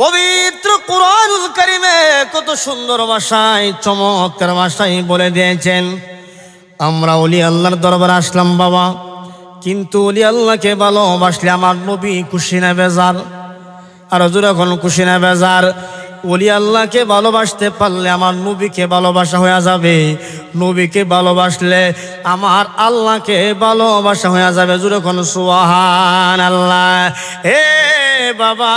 পবিত্র কুরআনুল কারীমে কত সুন্দর ভাষায় চমৎকার ভাষায় বলে দিয়েছেন, আমরা ওলি আল্লাহর দরবারে আসলাম বাবা, কিন্তু ওলি আল্লাহকে ভালোবাসলে আমার নবী খুশি না বেজার? আর হুজুর এখন খুশি না বেজার? ওলি আল্লাহকে ভালোবাসতে পারলে আমার নবীকে ভালোবাসা হয়ে যাবে, নবীকে ভালোবাসলে আমার আল্লাহকে ভালোবাসা হয়ে যাবে। হুজুর এখন সুবহানাল্লাহ। হে বাবা,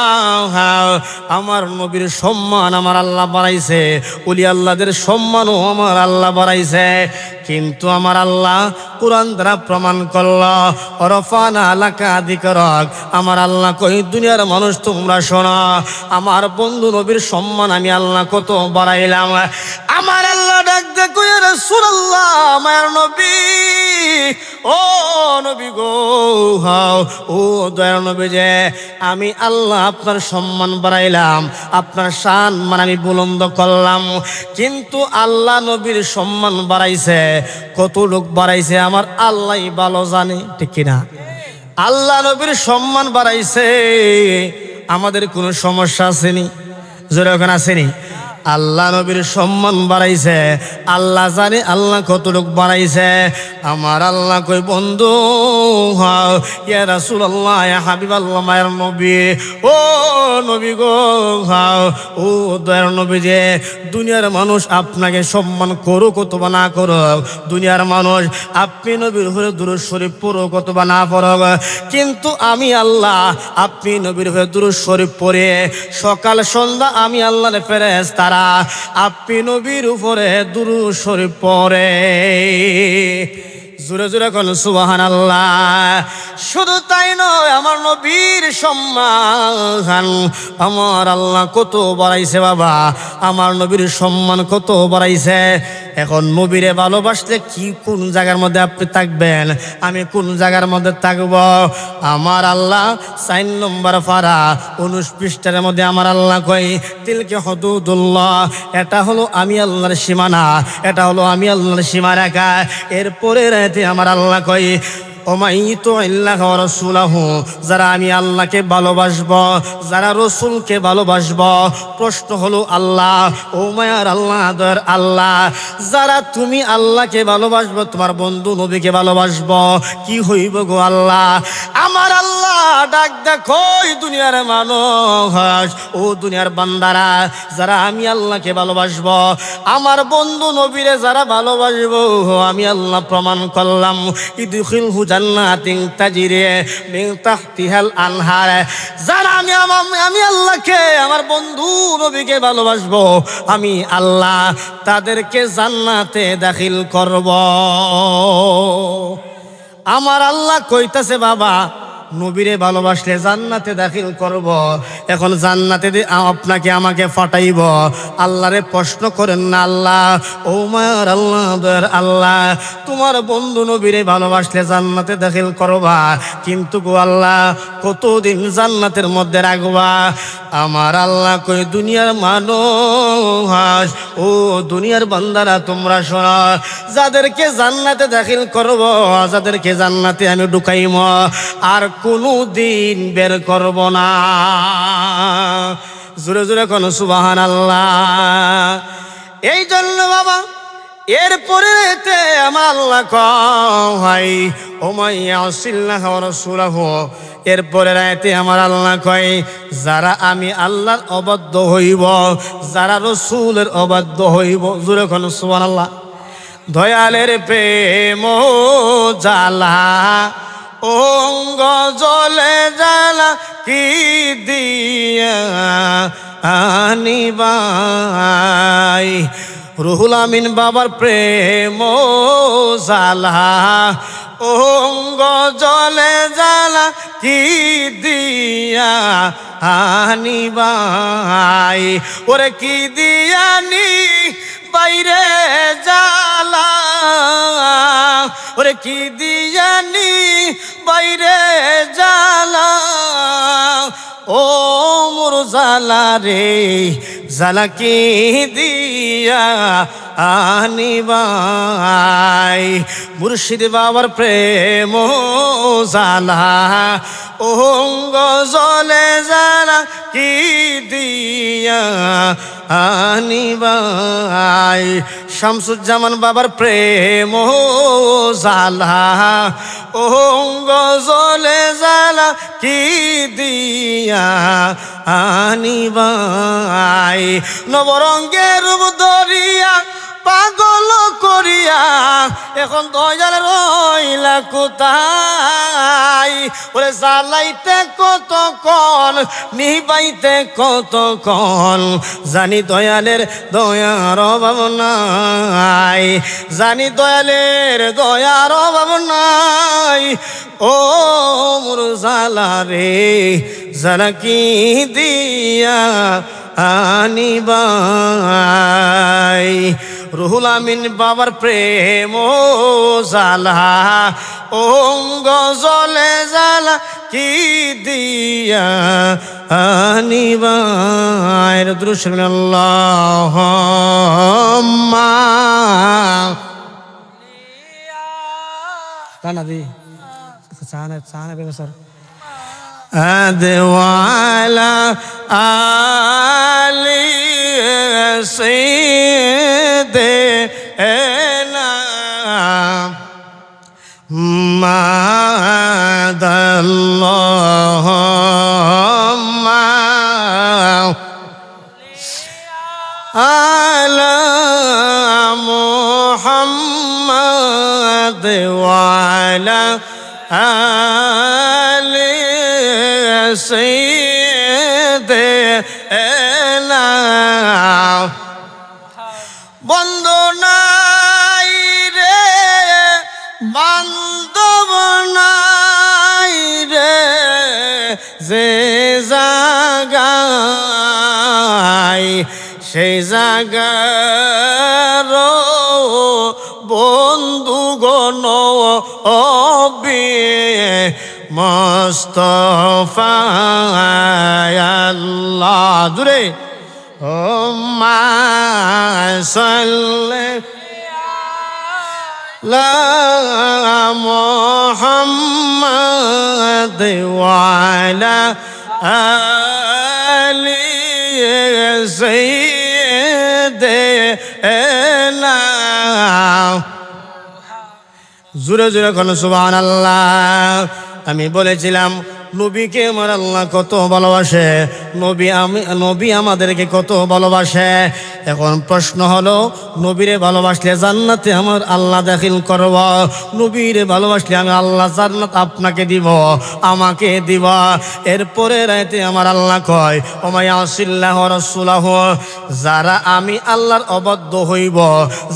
আমার নবীর সম্মান আমার আল্লাহ বাড়াইছে, ওলি আল্লাহদের সম্মানও আমার আল্লাহ বাড়াইছে, কিন্তু আমার আল্লাহ কোরআন দ্বারা প্রমাণ করল, রফানা লাকা যিকরাক। আমার আল্লাহ কই, দুনিয়ার মানুষ তোমরা শোনো, আমার বন্ধু নবীর সম্মান আমি আল্লাহ কত বাড়াইলাম। আমার আল্লাহ ডাক দে কই, ইয়া রাসূলুল্লাহ, আমার নবী, ও নবী গো, ও দয়ার নবী, যে আমি আল্লাহ আপনার সম্মান বাড়াইলাম, আপনার শান আমি বুলন্দ করলাম, কিন্তু আল্লাহ নবীর সম্মান বাড়াইছে, কত লোক বাড়াইছে আমার আল্লাহই ভালো জানে, ঠিক কিনা? আল্লাহ নবীর সম্মান বাড়াইছে, আমাদের কোনো সমস্যা আসেনি? জোরে ওখানে আসেনি? আল্লাহ নবীর সম্মান বাড়াইছে, আল্লাহ জানে আল্লাহ কত লোক বাড়াইছে। আমার আল্লাহ কই, বন্ধু, ইয়া রাসূলুল্লাহ, ইয়া হাবিবাল্লাহ, মায়ের নবী, ও নবী গো, ও দয়ার নবী, যে দুনিয়ার মানুষ আপনাকে সম্মান করুক অথবা না করুক, দুনিয়ার মানুষ আপনি নবীর উপরে দুরূদ শরীফ পড়ুক অথবা না পড়ুক, কিন্তু আমি আল্লাহ আপনি নবীর উপরে দুরূদ শরীফ পড়ে সকাল সন্ধ্যা আমি আল্লাহর ফেরেশতা আপনি নবীর উপরে দুরূদ শরীফ পড়ে। জোরে জোরে কোন সুবহানাল্লাহ। শুধু তাই নয়, আমার নবীর সম্মান আমার আল্লাহ কত বাড়াইছে বাবা, আমার নবীর সম্মান কত বাড়াইছে। এখন নবীরে ভালোবাসলে কি কোন জায়গার মধ্যে আপনি থাকবেন, আমি কোন জায়গার মধ্যে থাকব? আমার আল্লাহ 4 নম্বর পারা 19 পৃষ্ঠার মধ্যে আমার আল্লাহ কই, তিলকে হুদুদুল্লাহ, এটা হলো আমি আল্লাহর সীমানা, এটা হলো আমি আল্লাহর সীমারেখা। এরপরে রাতে আমার আল্লাহ কই, যারা আমি আল্লাহকে ভালোবাসবো, যারা রসুলকে ভালোবাসবো, প্রশ্ন হলো আল্লাহ, ও মায়ার আল্লাহ, দয়ার আল্লাহ, যারা তুমি আল্লাহকে ভালোবাসবো, তোমার বন্ধু নবীকে ভালোবাসবো, কি হইব গো আল্লাহ? আমার আল্লাহ ডাক দেখো, দুনিয়ার মানুষ, ও দুনিয়ার বান্দারা, যারা আমি আল্লাহকে ভালোবাসবো, আমার বন্ধু নবীরে যারা ভালোবাসবো, আমি আল্লাহ প্রমাণ করলাম, ইদখিলহু জান্নাতিন তাজরি মিন তাহতিহাল আনহার। যারা আমি আল্লাহকে, আমার বন্ধু নবীকে ভালোবাসবো, আমি আল্লাহ তাদেরকে জান্নাতে দাখিল করব। আমার আল্লাহ কইতাছে বাবা, নবীরে ভালোবাসলে জান্নাতে দাখিল করব। এখন জান্নাতে আপনাকে আমাকে ফাটাইব, আল্লাহরে প্রশ্ন করেন না, আল্লাহ, ও মায়ার আল্লাহ, দয়ার আল্লাহ, তোমার বন্ধু নবীরে ভালোবাসলে জান্নাতে দাখিল করবা, কিন্তু গো আল্লাহ কতদিন জান্নাতের মধ্যে রাখবা? আমার আল্লাহ কই, দুনিয়ার মানুষ, ও দুনিয়ার বান্দারা, তোমরা শোনো, যাদেরকে জান্নাতে দাখিল করব, যাদেরকে জান্নাতে আমি ঢুকাইম, আর কোনো দিন বের করব না। জোরে জোরে কোন সুবহানাল্লাহ। এই জন্য বাবা, এরপরে আমার আল্লাহ কয়, ও মাইয়াসিল্লাহ ওয়া রাসূলাহু, এরপরে রাতে আমার আল্লাহ কয়, যারা আমি আল্লাহর অবাধ্য হইব, যারা রাসূলের অবাধ্য হইব, জোরে কোন সুবহানাল্লাহ। দয়ালের প্রেম জ্বালা অঙ্গ জলে জ্বালা কি দিয়া আনিবাই, রুহুল আমিন বাবার প্রেম জ্বালা অঙ্গ জলে জ্বালা কি দিয়া আনিবাই, ওরে কি দিয়ানি বাইরে জ্বালা, ওরে কি দিয়ানি বাইরে জ্বালা, ও মোর জ্বালা রে, জ্বালা কি দিয়া আনিবাই, মুর্শিদ বাবার প্রেম জ্বালা অঙ্গ জলে জ্বালা কি দিয়া আনিবাই শামসুজ্জামান বাবার প্রেম জালা ও গজলে জালা কি দিয়া আনিবাই নবরঙ্গের রূপ ধরিয়া পাগল করিয়া এখন দয়াল রইলা কোথায় ওরে জ্বালাইতে কতক্ষণ নিবাইতে কতক্ষণ জানি দয়ালের দয়ার অভাব নাই জানি দয়ালের দয়ার অভাব নাই ও মোর জ্বালা রে জ্বালা কি দিয়া আনিবাই রুহুল আমিন বাবার প্রেম জালা অঙ্গ জলে জালা কি দিয়া আনিবাই দুরুশমিল্লাহুম্মা কানা দি চানা চানা বেগো স্যার আদওয়ালা আলি سيدنا محمد اللهم على محمد وعلى آل سيدنا বন্ধু নাই রে বান্ধব নাই রে যে জাগায় সেই জাগার বন্ধুগণ অবি মুস্তাফা আল্লাহ জুড়ে اللهم صل على محمد وعلى آل سيدنا জোরে জোরে কোন সুবহানাল্লাহ আমি বলেছিলাম নবীকে আমার আল্লাহ কত ভালোবাসে নবী আমাদেরকে কত ভালোবাসে এখন প্রশ্ন হলো নবীরে ভালোবাসলে জান্নাতে আমার আল্লাহ দাখিল করব নবীরে ভালোবাসলে আমি আল্লাহ জান্নাত আপনাকে দিব আমাকে দিব এরপরে রাতে আমার আল্লাহ কয় ওমায়া আসিল্লাহ রাসূলাহ যারা আমি আল্লাহর অবাধ্য হইব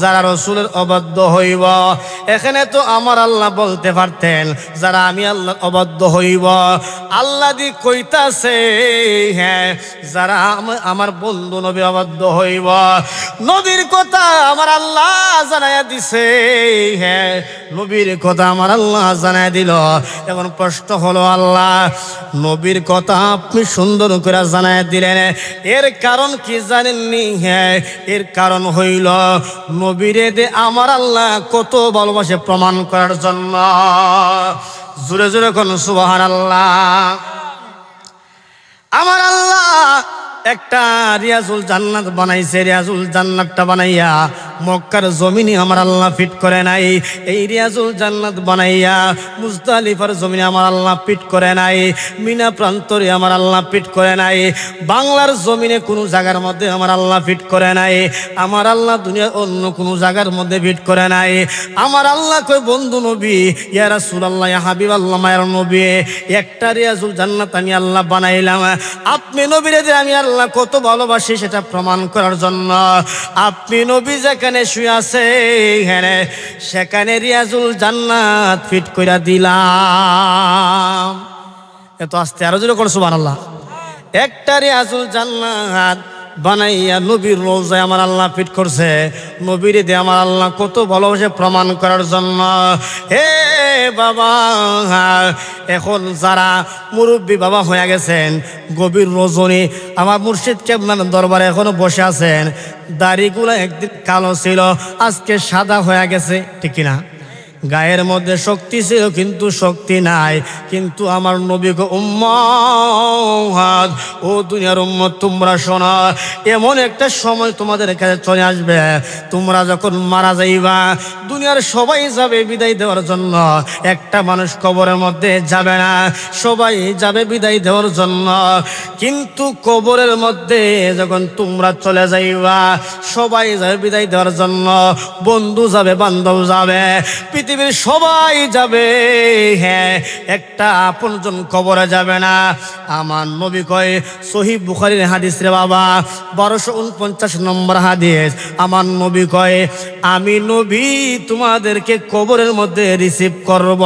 যারা রাসূলের অবাধ্য হইব এখানে তো আমার আল্লাহ বলতে পারতেন যারা আমি আল্লাহর অবাধ্য হইব আল্লাহ দি কইতাছে হ্যাঁ যারা আমার বন্ধু নবী অবাধ্য হইব নবীর কথা আমার আল্লাহ জানায়া দিছে হ্যাঁ নবীর কথা আমার আল্লাহ জানায়া দিল এখন প্রশ্ন হলো আল্লাহ নবীর কথা আপনি সুন্দর করে জানায়া দিলেন এর কারণ কি জানেননি হ্যাঁ এর কারণ হইল নবীরে দে আমার আল্লাহ কত ভালোবাসে প্রমাণ করার জন্য জোরে জোরে কোন সুবহানাল্লাহ আমার আল্লাহ একটা রিয়াজুল জান্নাত বানাইছে রিয়াজুল জান্নাতটা বানাইয়া মক্কার জমিনে আমার আল্লাহ ফিট করে নাই এই রিয়াজুল জান্নাত বানাইয়া মুজদালিফার জমিনে আমার আল্লাহ ফিট করে নাই মিনা প্রান্তরে আমার আল্লাহ ফিট করে নাই বাংলার জমিনে কোনো জায়গার মধ্যে আমার আল্লাহ ফিট করে নাই আমার আল্লাহ দুনিয়ার অন্য কোনো জায়গার মধ্যে ফিট করে নাই আমার আল্লাহ কই বন্ধু নবী ইয়া রাসূলুল্লাহ ইয়া হাবিবাল্লাহ মায়ের নবী একটা রিয়াজুল জান্নাত আমি আল্লাহ বানাইলাম আপনি নবীরে যে আমি আল্লাহ কত ভালোবাসি সেটা প্রমাণ করার জন্য আপনি নবী যেখানে শুয়ে আছে সেখানে রিয়াজুল জান্নাত ফিট কইরা দিলাম এত আস্তে আরো জোরে করে সুবহানাল্লাহ একটা রিয়াজুল জান্নাত বানাইয়া নবীর রওজায় আমার আল্লাহ ফিট করছে নবীরে দিয়ে আমার আল্লাহ কত ভালোবাসে প্রমাণ করার জন্য হে বাবা এখন যারা মুরব্বী বাবা হয়ে গেছেন গভীর রজনী আমার মুর্শিদ কেবলার দরবারে এখনো বসে আছেন দাড়িগুলো একদিন কালো ছিল আজকে সাদা হয়ে গেছে ঠিক কিনা গায়ের মধ্যে শক্তি ছিল কিন্তু শক্তি নাই কিন্তু আমার নবী গো উম্মত উম্মত, ও দুনিয়ার উম্মত তোমরা শোনো, এমন একটা সময় তোমাদের কাছে চলে আসবে, তোমরা যখন মারা যাইবা, দুনিয়ার সবাই যাবে বিদায় দেওয়ার জন্য, একটা মানুষ কবরের মধ্যে যাবে না, সবাই যাবে বিদায় দেওয়ার জন্য। কিন্তু কবরের মধ্যে যখন তোমরা চলে যাইবা, সবাই যাবে বিদায় দেওয়ার জন্য, বন্ধু যাবে, বান্ধব যাবে, পৃথিবীর সবাই যাবে, হ্যাঁ একটা আপনজন কবরে যাবে না। আমার নবী কয়, সহিহ বুখারীর হাদিস রে বাবা, 1249 নম্বর হাদিস, আমার নবী কয়, আমি নবী তোমাদেরকে কবরের মধ্যে রিসিভ করব।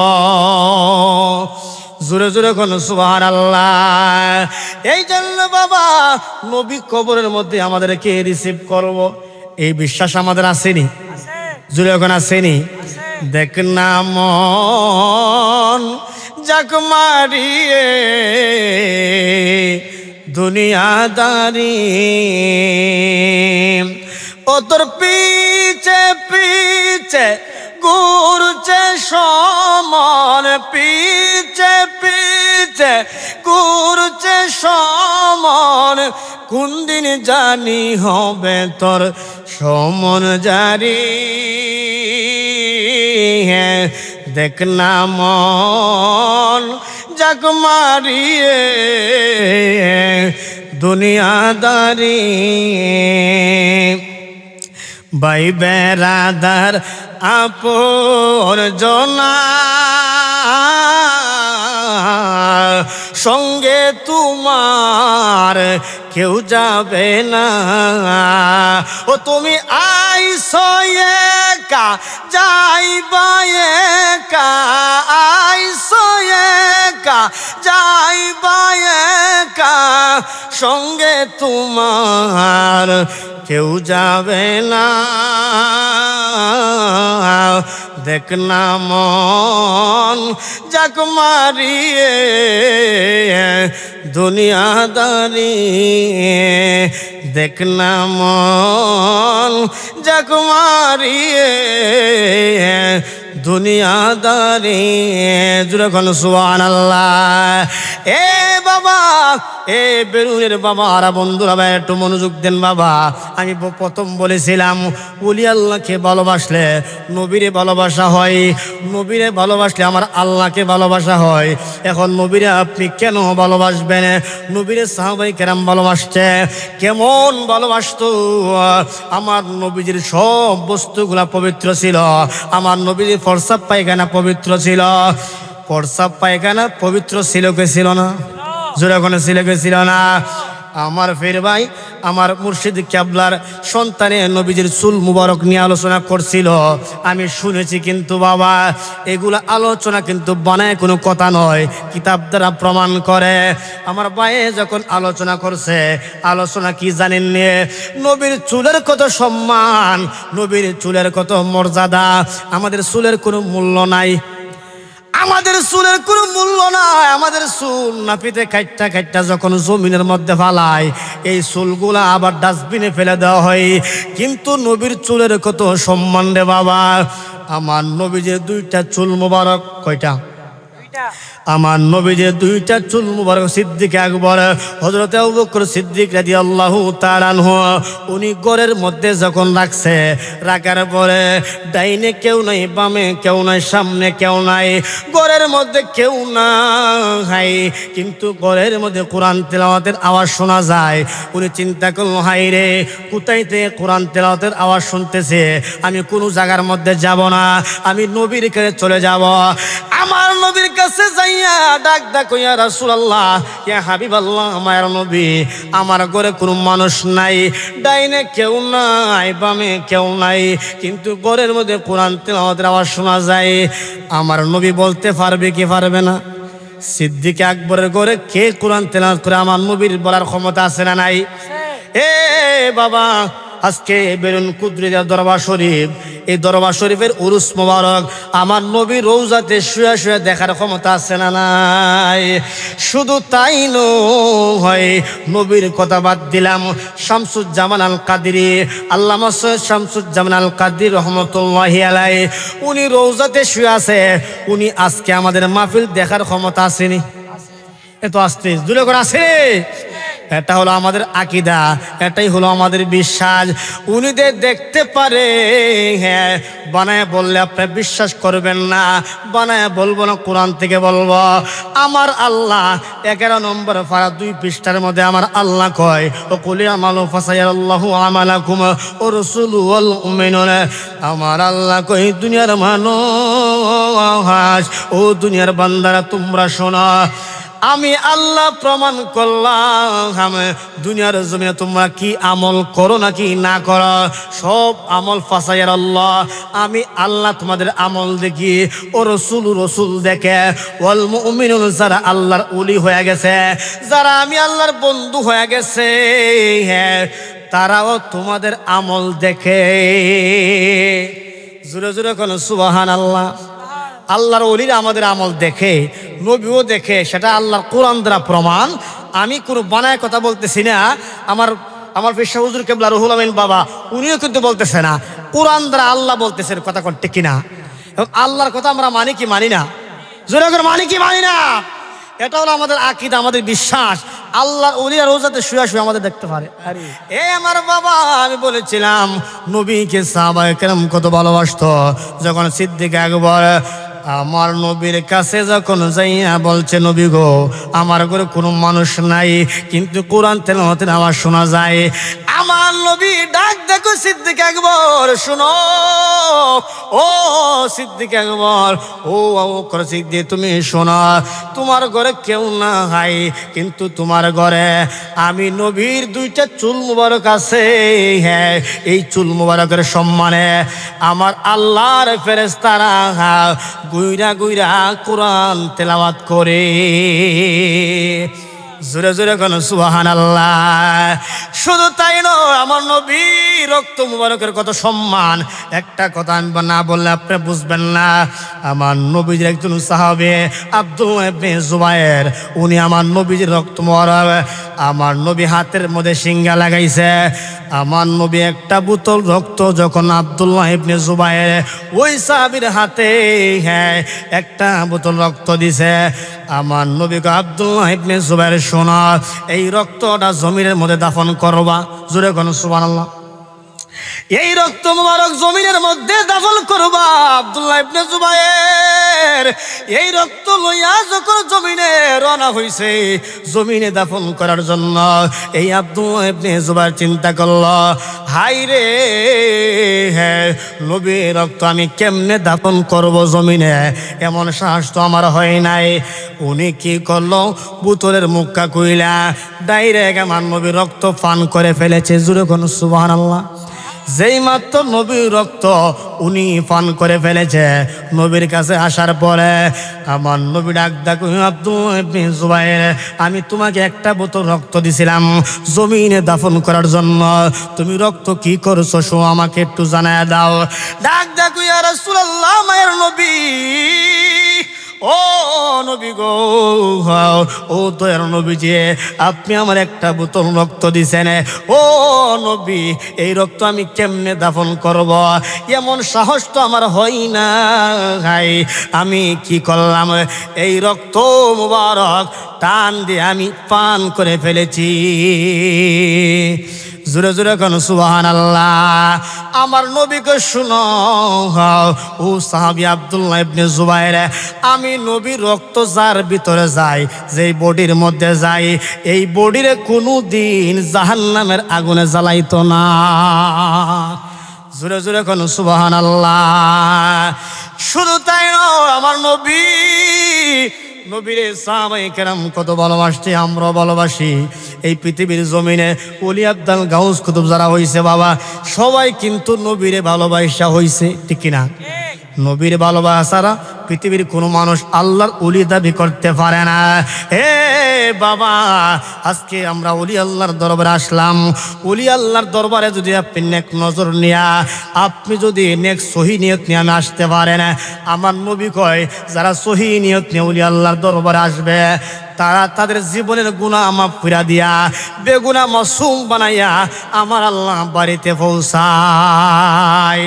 জোরে জোরে কোন সুবহানাল্লাহ। এই জন্য বাবা নবী কবরের মধ্যে আমাদেরকে রিসিভ করব, এই বিশ্বাস আমাদের আসেনি? জোরে কোন আসেনি? দেখ না মন যাক মারিয়ে দুনিয়াদারি, ও তোর পিছে পিছে ঘুরছে সমন, পিছে পিছে ঘুরছে সমন, কোন দিন জানি হবে তোর সমন জারি। দেখ না মন যাক মারিয়ে দুনিয়াদারি, ভাই বেরাদার আপন জনা সঙ্গে তোমার কেউ যাবে না, ও তুমি আইছো একা যাইবা একা, আইছো একা যাইবা একা, সঙ্গে তোমার কেউ যাবে না। দেখ না মন যাক মারিয়ে দুনিয়াদারি, দেখ না মন যাক মারিয়ে দুনিয়াদারি। জুড়ে কোন সুবহানাল্লাহ। এ বাবা, এ বেরুনের বাবা আর বন্ধুরা ভাই একটু মনোযোগ দেন বাবা। আমি প্রথম বলেছিলাম ওলি আল্লাহকে ভালোবাসলে নবীরে ভালোবাসা হয়, নবীরে ভালোবাসলে আমার আল্লাহকে ভালোবাসা হয়। এখন নবীরে আপনি কেন ভালোবাসবেন? নবীরে সাহাবায়ে কেরাম ভালোবাসছে, কেমন ভালোবাসতো? আমার নবীজির সব বস্তুগুলা পবিত্র ছিল, আমার নবীজির প্রস্রাব পায়খানা পবিত্র ছিল। প্রস্রাব পায়খানা পবিত্র ছিল কে ছিল না? জোরে কোন ছিল কে ছিল না? আমার ফের ভাই আমার মুর্শিদ কেবলার সন্তানে নবীজির চুল মুবারক নিয়ে আলোচনা করছিল, আমি শুনেছি। কিন্তু বাবা এগুলা আলোচনা কিন্তু বানায় কোনো কথা নয়, কিতাব দ্বারা প্রমাণ করে। আমার ভাইয়ে যখন আলোচনা করছে, আলোচনা কি জানেন নে? নবীর চুলের কত সম্মান, নবীর চুলের কত মর্যাদা। আমাদের চুলের কোনো মূল্য নাই, আমাদের চুলের কোনো মূল্য নাই। আমাদের চুল নাপিতে কাইট্টা কাইট্টা যখন জমিনের মধ্যে ফালায়, এই চুলগুলা আবার ডাস্টবিনে ফেলে দেওয়া হয়। কিন্তু নবীর চুলের কত সম্মান রে বাবা। আমার নবীজের দুইটা চুল মুবারক, কয়টা? আমার নবীজের দুইটা চুল মুবারক সিদ্দিক আকবর হযরত আবু বকর সিদ্দিক রাদিয়াল্লাহু তাআলা আনহু, উনি ঘরের মধ্যে যখন রাখছে, রাখার পরে ডাইনে কেউ নাই, বামে কেউ নাই, সামনে কেউ নাই, ঘরের মধ্যে কেউ নাই, কিন্তু ঘরের মধ্যে কোরআন তেলাওয়াতের আওয়াজ শোনা যায়। উনি চিন্তা করল, হাই রে, কোথায় থেকে কোরআন তেলাওয়াতের আওয়াজ শুনতেছে, আমি কোনো জায়গার মধ্যে যাব না, আমি নবীর কাছে চলে যাব। আমার নবীর কাছে যাইয়া ডাক ডাক ইয়া রাসূলুল্লাহ, ইয়া হাবিবাল্লাহ, মায়ের নবী, আমার ঘরে কোনো মানুষ নাই, ডাইনে কেউ নাই, বামে কেউ নাই, কিন্তু ঘরের মধ্যে কোরআন তেলাওয়াতের আওয়াজ শোনা যায়। আমার নবী বলতে পারবে কি পারবে না? সিদ্দিক আকবরের ঘরে কে কোরআন তেলাওয়াত করে? আমার নবীর বলার ক্ষমতা আছে না নাই? এ বাবা, আজকে বেরুন কুদরিয়া দরবার শরীফ, এই দরবার শরীফের উরুস মোবারক আমার নবীর রওজাতে শুয়ে শুয়ে দেখার ক্ষমতা আছে না নাই? শুধু তাই নয়, নবীর কথা বাদ দিলাম, শামসুজ্জামান আল কাদেরী, আল্লামা সৈয়দ শামসুজ্জামান আল কাদেরী রহমতুল্লাহি আলাইহি, উনি রওজাতে শুয়ে আছে। উনি আজকে আমাদের মাহফিল দেখার ক্ষমতা আসেনি? এত আসতে দূরে করে আসে। এটা হলো আমাদের আকীদা, এটাই হলো আমাদের বিশ্বাস। উনিদের দেখতে পারে, হ্যাঁ, বানায় বললে আপনি বিশ্বাস করবেন না, বানায় বলবো না, কোরআন থেকে বলবো। আমার আল্লাহ 11 নম্বর পারা 2 পৃষ্ঠার মধ্যে আমার আল্লাহ কয়, ও কুলি আমালু ফাসায়াল্লাহু আমালাকুম ও রাসূলুহু ওয়াল মুমিনুন। আমার আল্লাহ কয়, দুনিয়ার মানুষ, ও দুনিয়ার বান্দারা, তোমরা শোনো, আমি আল্লাহ প্রমাণ করলাম দুনিয়ার জমিনে তোমরা কি আমল করো নাকি না করো, সব আমল ফাসায়ার আল্লাহ, আমি আল্লাহ তোমাদের আমল দেখি, ও রসুল দেখে, ওয়াল মুমিনুন, যারা আল্লাহর ওলি হয়ে গেছে, যারা আমি আল্লাহর বন্ধু হয়ে গেছে, হ্যাঁ, তারাও তোমাদের আমল দেখে। জোরে জোরে কোন সুবহানাল্লাহ। আল্লাহর ওলিরা আমাদের আমল দেখে, নবীও দেখে, সেটা আল্লাহর কোরআন দ্বারা প্রমাণ। আমি কোনো বানায় কথা বলতেছি না। আমার পেশা হুজুর কেবলা রুহুল আমিন বাবা, উনিও কিন্তু বলতেছে না, কোরআন দ্বারা আল্লাহ বলতেছেন, কথা করতে কিনা। এবং আল্লাহর কথা আমরা মানি কি মানি না? জোরে করে মানি কি মানি না? এটা হলো আমাদের আকীদা, আমাদের বিশ্বাস। আল্লাহর ওলিয়া রোজাতে শুয়ে শুয়ে আমাদের দেখতে পারে। এ আমার বাবা, আমি বলেছিলাম নবীকে সাহাবায়ে কেরাম কত ভালোবাসতো। যখন সিদ্দিক আকবর আমার নবীর কাছে যখন যাইয়া বলছে, নবী গো, আমার ঘরে কোনো মানুষ নাই, কিন্তু কোরআন তেলাওয়াতের আওয়াজ শোনা যায়। আমার নবী ডাক দেখো, সিদ্দিক আকবর শুনো, ও সিদ্দিক আকবর, ও আবু বকর সিদ্দিক, তুমি শোনো, তোমার ঘরে কেউ না হয়, কিন্তু তোমার ঘরে আমি নবীর 2টা চুল মুবারক আছে। হ্যাঁ, এই চুল মুবারকের সম্মানে আমার আল্লাহর ফেরেশতারা গুইরা গুইরা কোরআন তেলাওয়াত করে। জোরে জোরে কোন সুবহানাল্লাহ। শুধু তাই নয়, আমার নবী রক্ত মুবারকের কত সম্মান, একটা কথা আমি না বললে আপনি বুঝবেন না। আমার নবীর একজন সাহাবী আব্দুল্লাহ ইবনে জুবায়ের, উনি আমার নবীর রক্ত মুবারক, আমার নবী হাতের মধ্যে সিঙ্গা লাগাইছে। আমার নবী একটা বোতল রক্ত যখন আব্দুল্লাহ ইবনে জুবায়ের ওই সাহাবীর হাতে, হ্যাঁ, একটা বোতল রক্ত দিছে, আমার নবীকে আব্দুল্লাহ ইবনে জুবায়ের, শোনা, এই রক্তটা জমিনের মধ্যে দাফন করবা। জোরে কোন সুবহানাল্লাহ। এই রক্ত মুবারক জমিনের মধ্যে দাফন করবা। আব্দুল্লাহ ইবনে জুবায়ের এই রক্ত লইয়া যখন জমিনে রওনা হইছে, জমিনে দাফন করার জন্য, এই আব্দুল্লাহ ইবনে জুবায়ের চিন্তা করল, হাই রে, হ্যাঁ, নবীর রক্ত আমি কেমনে দাফন করব জমিনে, এমন সাহস তো আমার হয় নাই। উনি কি করলো, বোতলের মুখটা কইলা ডাইরেক্ট আমার নবীর রক্ত পান করে ফেলেছে। জোরে কোন সুবহানাল্লাহ। যেই মাত্র নবীর রক্ত উনি পান করে ফেলেছে, নবীর কাছে আসার পরে আমার নবী ডাক ডাক, আব্দুল্লাহ ইবনে জুবায়ের, আমি তোমাকে একটা বোতল রক্ত দিছিলাম জমিনে দাফন করার জন্য, তুমি রক্ত কি করছো শো আমাকে একটু জানায় দাও। ডাক ডাক, ইয়া রাসূলুল্লাহ, মায়ের নবী, ও নবী গো, ও দয়ার নবী যে, আপনি আমার একটা বোতল রক্ত দিছেন, ও নবী, এই রক্ত আমি কেমনে দাফন করব, এমন সাহস তো আমার হয় না। আমি কি করলাম, এই রক্ত মুবারক টান দিয়ে আমি পান করে ফেলেছি। জোরে জোরে কোন সুবহানাল্লাহ। আমার নবীকে শুনো, ও সাহাবী আব্দুল্লাহ ইবনে জুবায়ের, আমি নবীর রক্ত যার ভিতরে যায়, যেই বডির মধ্যে যায়, এই বডিরে কোনো দিন জাহান্নামের আগুনে জ্বালাইতো না। জোরে জোরে কোন সুবহানাল্লাহ। শুধু তাই নয়, আমার নবীরে সাহাবায়ে কেরাম কত ভালোবাসতে, আমরা ভালোবাসি। এই পৃথিবীর জমিনে ওলি আব্দাল গাউস কুতুব যারা হইছে বাবা, সবাই কিন্তু নবীরে ভালোবাসা হইছে, ঠিক কিনা? নবীর ভালোবাসারা পৃথিবীর কোনো মানুষ আল্লাহর ওলি দাবি করতে পারে না। হে বাবা, আজকে আমরা ওলি আল্লাহর দরবারে আসলাম। ওলি আল্লাহর দরবারে যদি আপনি নেক নজর নিয়া, আপনি যদি নেক সহি নিয়ত নিয়ে আমি আসতে পারেন, আমার নবী কয়, যারা সহি নিয়ত নিয়ে ওলি আল্লাহর দরবারে আসবে, তারা তাদের জীবনের গুনাহ মাফ করে দিয়া, বেগুনাহ মাসুম বানাইয়া আমার আল্লাহ বাড়িতে পৌঁছায়।